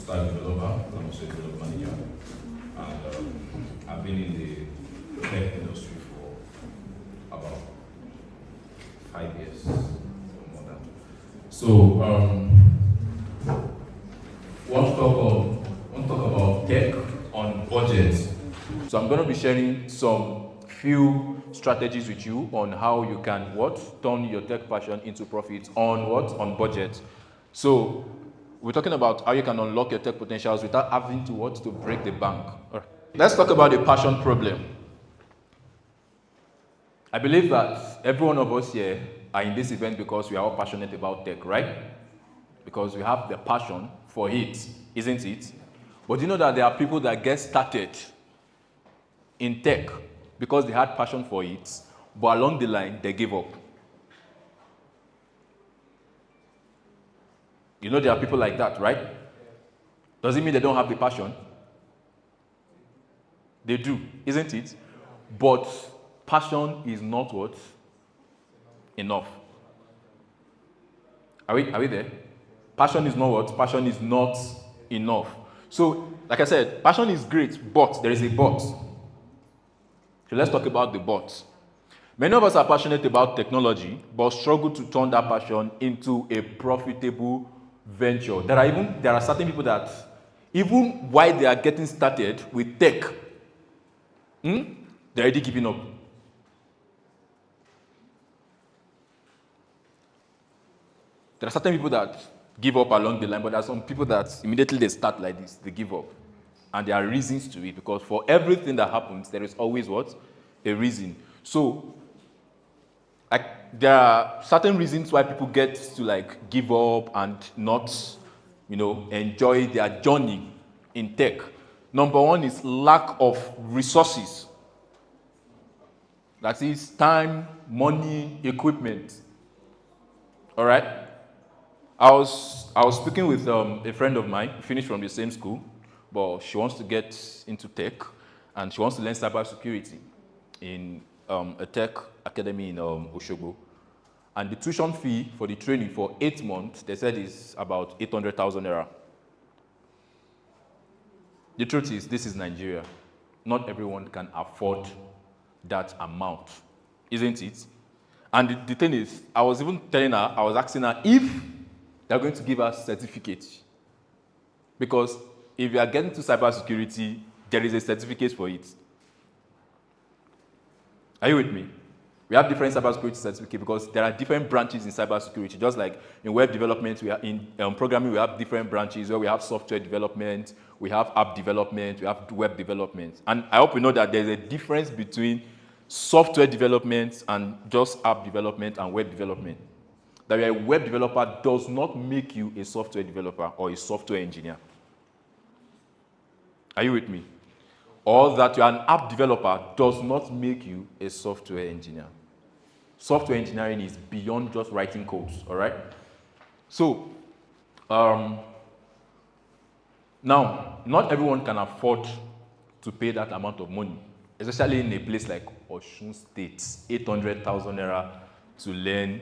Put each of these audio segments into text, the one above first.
stack developer, I'm also a product manager, and I've been in the tech industry for about 5 years or more than. So, want to talk about tech on budget. So I'm going to be sharing some few strategies with you on how you can turn your tech passion into profit on budget. So we're talking about how you can unlock your tech potentials without having to break the bank. All right. Let's talk about the passion problem. I believe that every one of us here are in this event because we are all passionate about tech, right? Because we have the passion for it, isn't it? But you know that there are people that get started in tech because they had passion for it, but along the line, they give up. You know there are people like that, right? Does it mean they don't have the passion? They do, isn't it? But passion is not enough. Are we there? Passion is not Passion is not enough. So, like I said, passion is great, but there is a but. So let's talk about the but. Many of us are passionate about technology, but struggle to turn that passion into a profitable venture. There are certain people that, even while they are getting started with tech, they're already giving up. There are certain people that give up along the line, but there are some people that immediately they start like this, they give up. And there are reasons to it, because for everything that happens, there is always a reason. So, there are certain reasons why people get to give up and not, enjoy their journey in tech. Number one is lack of resources. That is time, money, equipment. All right. I was speaking with a friend of mine, finished from the same school, but she wants to get into tech, and she wants to learn cybersecurity in a tech academy in Oshogo. And the tuition fee for the training for 8 months, they said, is about 800,000 naira. The truth is, this is Nigeria. Not everyone can afford that amount, isn't it? And the thing is, I was asking her if they're going to give us certificates. Because if you are getting to cybersecurity, there is a certificate for it. Are you with me? We have different cybersecurity certificates because there are different branches in cybersecurity. Just like in web development, we are in programming, we have different branches where we have software development, we have app development, we have web development. And I hope you know that there's a difference between software development and just app development and web development. That you're a web developer does not make you a software developer or a software engineer. Are you with me? Or that you're an app developer does not make you a software engineer. Software engineering is beyond just writing codes, all right? So, now, not everyone can afford to pay that amount of money, especially in a place like Osun State, 800,000 naira to learn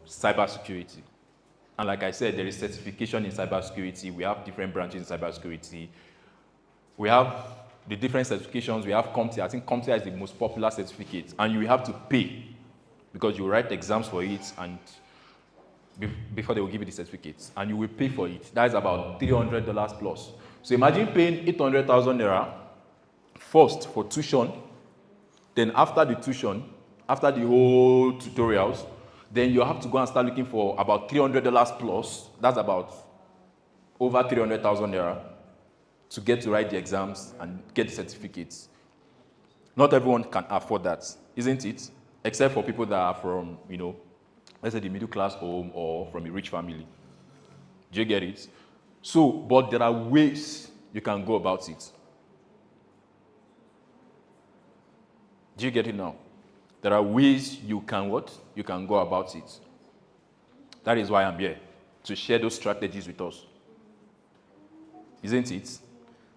cybersecurity. And like I said, there is certification in cybersecurity. We have different branches in cybersecurity. We have the different certifications. We have CompTIA. I think CompTIA is the most popular certificate. And you have to pay because you write exams for it and before they will give you the certificates. And you will pay for it. That is about $300 plus. So imagine paying 800,000 naira first for tuition. Then after the tuition, after the whole tutorials, then you have to go and start looking for about $300 plus. That's about over 300,000 naira to get to write the exams and get the certificates. Not everyone can afford that, isn't it? Except for people that are from, let's say the middle class home or from a rich family. Do you get it? So, but there are ways you can go about it. Do you get it now? There are ways you can You can go about it. That is why I'm here, to share those strategies with us. Isn't it?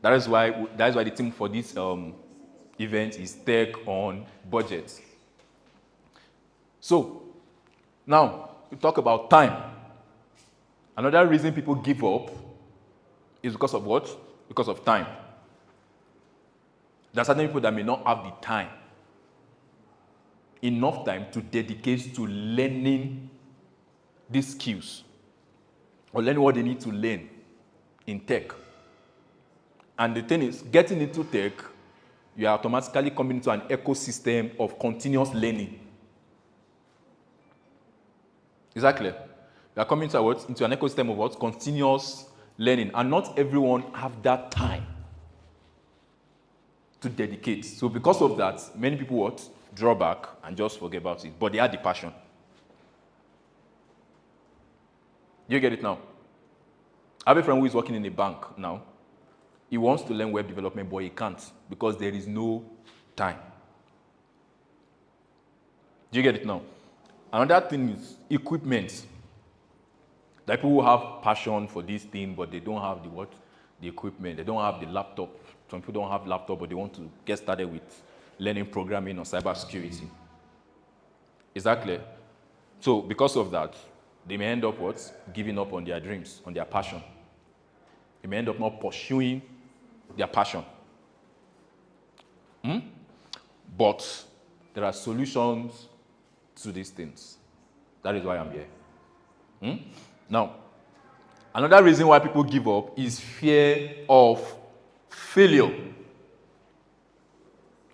That is why the theme for this event is Tech on Budget. So, now, we talk about time. Another reason people give up is because of what? Because of time. There are certain people that may not have the time, enough time to dedicate to learning these skills or learning what they need to learn in tech. And the thing is, getting into tech, you are automatically coming into an ecosystem of continuous learning. Exactly. You are coming into an ecosystem of what? Continuous learning. And not everyone have that time to dedicate. So because of that, many people what? Draw back and just forget about it. But they had the passion. You get it now? I have a friend who is working in a bank now. He wants to learn web development, but he can't because there is no time. Do you get it now? Another thing is equipment. Like people who have passion for this thing, but they don't have the what? The equipment. They don't have the laptop. Some people don't have laptop, but they want to get started with learning programming or cybersecurity. Is that clear? So because of that, they may end up what? Giving up on their dreams, on their passion. They may end up not pursuing their passion. But there are solutions to these things. That is why I'm here. Now, another reason why people give up is fear of failure.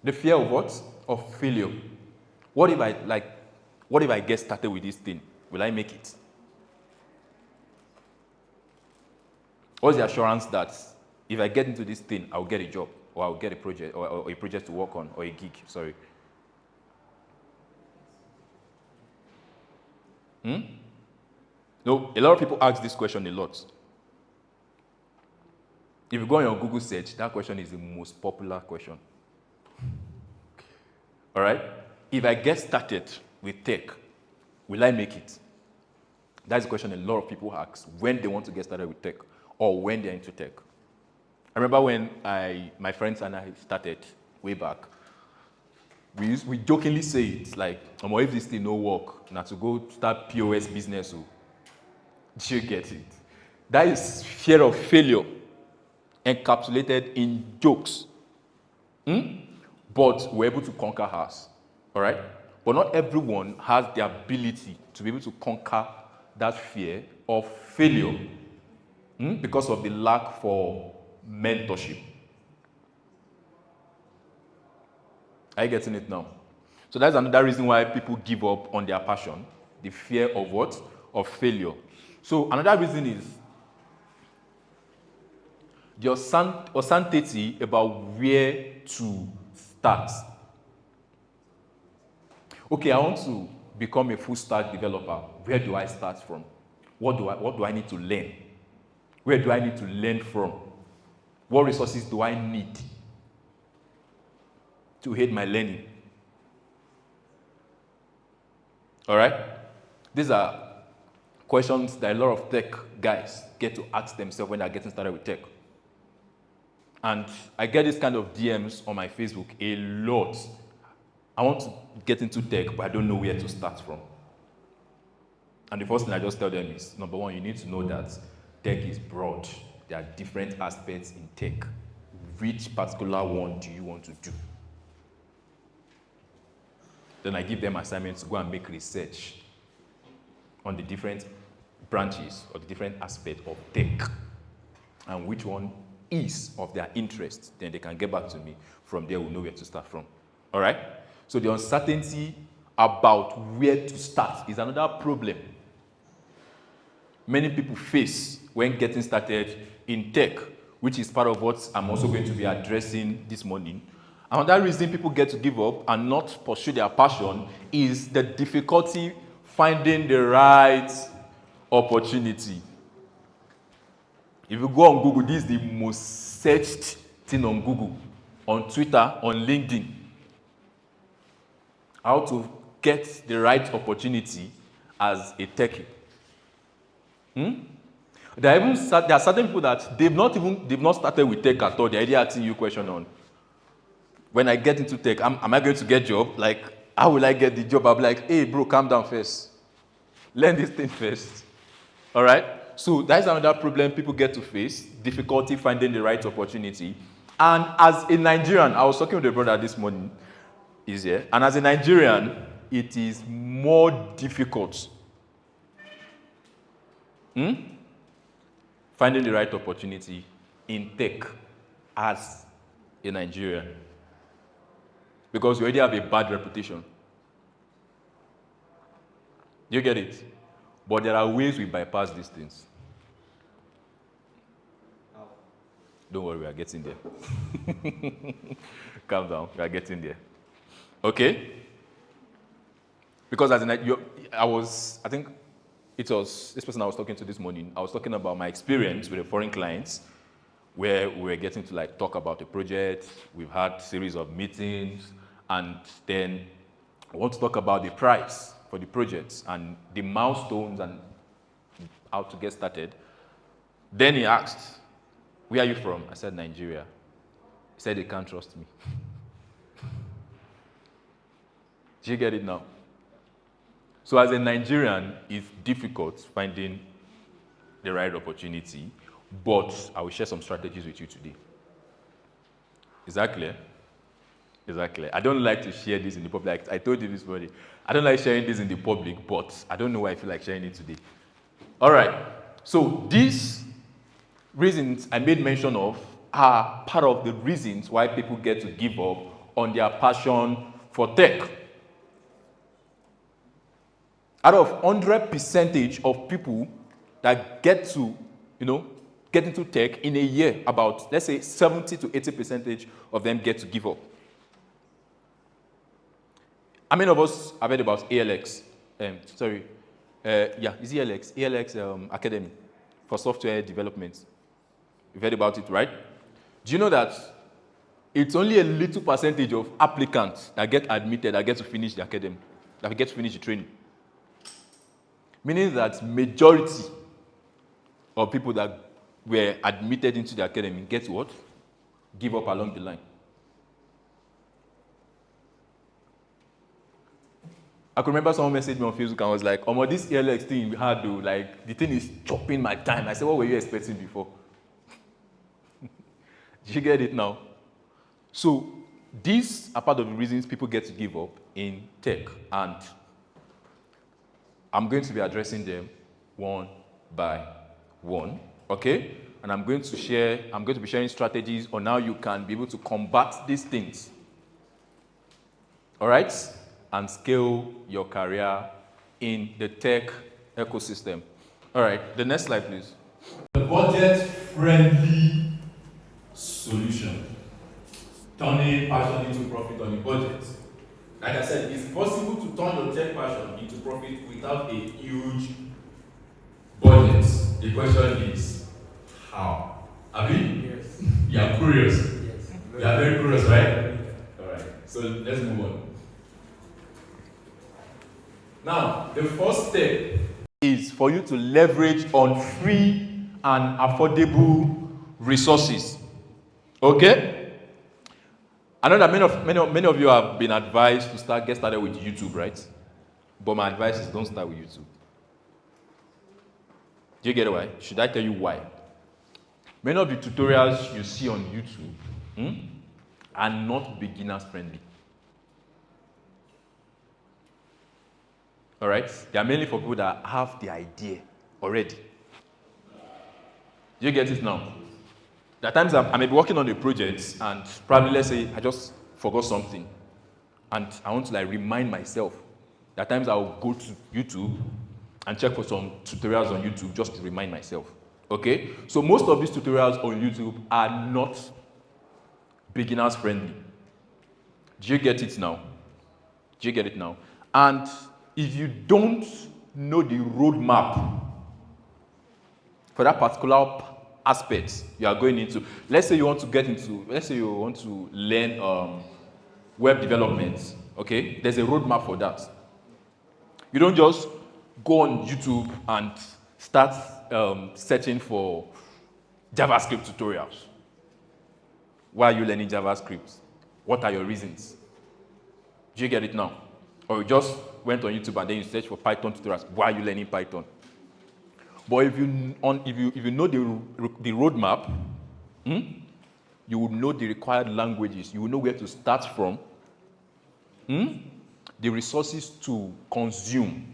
The fear of what? Of failure. What if I get started with this thing? Will I make it? What's the assurance that if I get into this thing, I'll get a job, or I'll get a project, or a project to work on, or a gig, sorry. No, a lot of people ask this question a lot. If you go on your Google search, that question is the most popular question. All right? If I get started with tech, will I make it? That's the question a lot of people ask when they want to get started with tech or when they're into tech. I remember when my friends and I started way back, we jokingly say it like, if this thing no work, now to go start POS business. Do you get it? That is fear of failure encapsulated in jokes. But we're able to conquer ours. All right? But not everyone has the ability to be able to conquer that fear of failure because of the lack for mentorship. Are you getting it now? So that's another reason why people give up on their passion, the fear of what? Of failure. So another reason is the uncertainty about where to start. Okay, I want to become a full stack developer. Where do I start from? What do I need to learn? Where do I need to learn from? What resources do I need to aid my learning? All right? These are questions that a lot of tech guys get to ask themselves when they're getting started with tech. And I get this kind of DMs on my Facebook a lot. I want to get into tech, but I don't know where to start from. And the first thing I just tell them is, number one, you need to know that tech is broad. There are different aspects in tech. Which particular one do you want to do? Then I give them assignments to go and make research on the different branches or the different aspects of tech and which one is of their interest. Then they can get back to me. From there, we'll know where to start from. All right? So the uncertainty about where to start is another problem many people face when getting started in tech, which is part of what I'm also going to be addressing this morning. Another reason people get to give up and not pursue their passion is the difficulty finding the right opportunity. If you go on Google, this is the most searched thing on Google, on Twitter, on LinkedIn. How to get the right opportunity as a techie. There are certain people that they've not started with tech at all. They're already asking you a question on, when I get into tech, am I going to get a job? Like, how will I get the job? I'll be like, hey, bro, calm down first. Learn this thing first. All right? So that's another problem people get to face, difficulty finding the right opportunity. And as a Nigerian, I was talking with a brother this morning, he's here, and as a Nigerian, it is more difficult finding the right opportunity in tech as a Nigerian, because we already have a bad reputation. You get it? But there are ways we bypass these things. Don't worry, we are getting there. Calm down, we are getting there. Okay? Because as I think it was this person I was talking to this morning, I was talking about my experience with the foreign clients, where we were getting to like talk about the project. We've had a series of meetings, and then I want to talk about the price for the projects and the milestones and how to get started. Then he asked, "Where are you from?" I said, "Nigeria." He said, "They can't trust me." Do you get it now? So as a Nigerian, it's difficult finding the right opportunity, but I will share some strategies with you today. Is that clear? Is that clear? I don't like to share this in the public. I told you this morning. I don't like sharing this in the public, but I don't know why I feel like sharing it today. All right. So these reasons I made mention of are part of the reasons why people get to give up on their passion for tech. Out of 100% of people that get to, get into tech in a year, about, let's say, 70 to 80% of them get to give up. How many of us have heard about ALX? Is ALX? ALX Academy for software development. You've heard about it, right? Do you know that it's only a little percentage of applicants that get admitted, that get to finish the academy, that get to finish the training? Meaning that majority of people that were admitted into the academy get what? Give up along the line. I could remember someone messaged me on Facebook and was like, this ALX thing we had, though, like, the thing is chopping my time. I said, what were you expecting before? Did you get it now? So these are part of the reasons people get to give up in tech, and I'm going to be addressing them one by one, okay? And I'm going to be sharing strategies on how you can be able to combat these things, all right? And scale your career in the tech ecosystem. All right, the next slide, please. The budget-friendly solution. Turning passion into profit on a budget. Like I said, it's possible to turn your tech passion into profit without a huge budget. The question is, how? Abi? Yes. You are curious? Yes. You are very curious, right? Alright, so let's move on. Now, the first step is for you to leverage on free and affordable resources. Okay? I know that many of you have been advised to get started with YouTube, right? But my advice is don't start with YouTube. Do you get why? Should I tell you why? Many of the tutorials you see on YouTube are not beginners friendly. All right? They are mainly for people that have the idea already. Do you get it now? There are times I may be working on a project and probably, let's say, I just forgot something and I want to remind myself. There are times I'll go to YouTube and check for some tutorials on YouTube just to remind myself. Okay? So most of these tutorials on YouTube are not beginners friendly. Do you get it now? Do you get it now? And if you don't know the roadmap for that particular aspect you are going into, let's say you want to learn web development, okay? There's a roadmap for that. You don't just go on YouTube and start searching for JavaScript tutorials. Why are you learning JavaScript? What are your reasons? Do you get it now? Or you just went on YouTube and then you search for Python tutorials. Why are you learning Python? But if you know the roadmap, you will know the required languages. You will know where to start from, the resources to consume,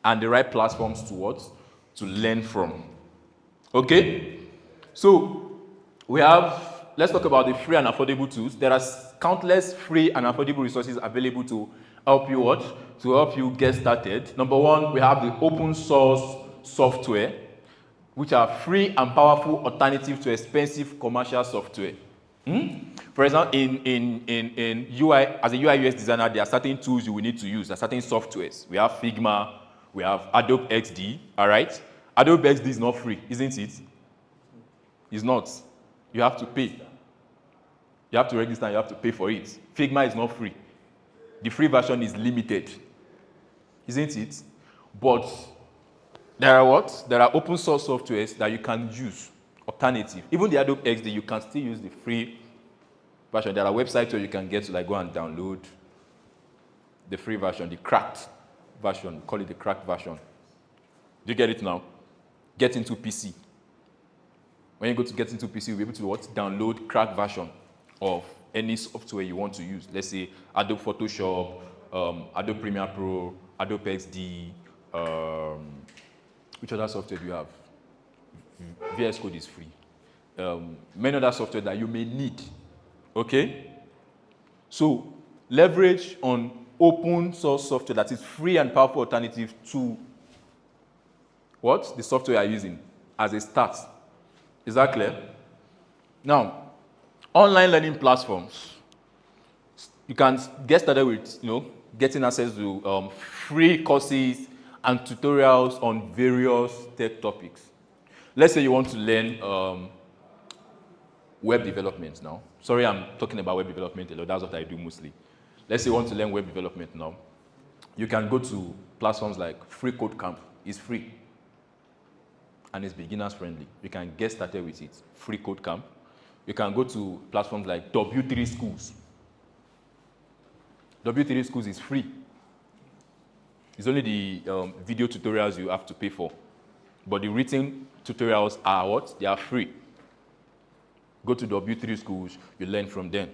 and the right platforms to what? To learn from. Okay? So let's talk about the free and affordable tools. There are countless free and affordable resources available to help you what? To help you get started. Number one, we have the open source software, which are free and powerful alternatives to expensive commercial software. For example, in UI, as a UI UX designer, there are certain tools you will need to use, there are certain softwares. We have Figma, we have Adobe XD, all right? Adobe XD is not free, isn't it? It's not. You have to pay. You have to register and you have to pay for it. Figma is not free. The free version is limited, isn't it? But there are what? There are open source softwares that you can use, alternative. Even the Adobe XD, you can still use the free version. There are websites where you can get to like go and download the free version, the cracked version. Call it the cracked version. Do you get it now? Get into PC. When you go to get into PC, you'll be able to what? Download cracked version of any software you want to use. Let's say Adobe Photoshop, Adobe Premiere Pro, Adobe XD, which other software do you have? VS Code is free. Many other software that you may need. Okay? So leverage on open source software that is free and powerful alternative to what? The software you are using as a start. Is that clear? Now, online learning platforms. You can get started with, getting access to free courses and tutorials on various tech topics. Let's say you want to learn web development now. Sorry, I'm talking about web development a lot. That's what I do mostly. Let's say you want to learn web development now. You can go to platforms like Free Code Camp. It's free. And it's beginners friendly. You can get started with it. Free Code Camp. You can go to platforms like W3 Schools. W3 Schools is free. It's only the video tutorials you have to pay for. But the written tutorials are what? They are free. Go to W3 Schools, you learn from them.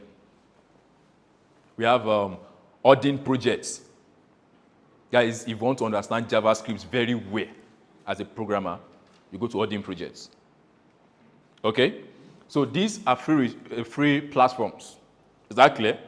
We have Odin projects. Guys, if you want to understand JavaScript very well as a programmer, you go to Odin projects. Okay? So these are free platforms. Is that clear?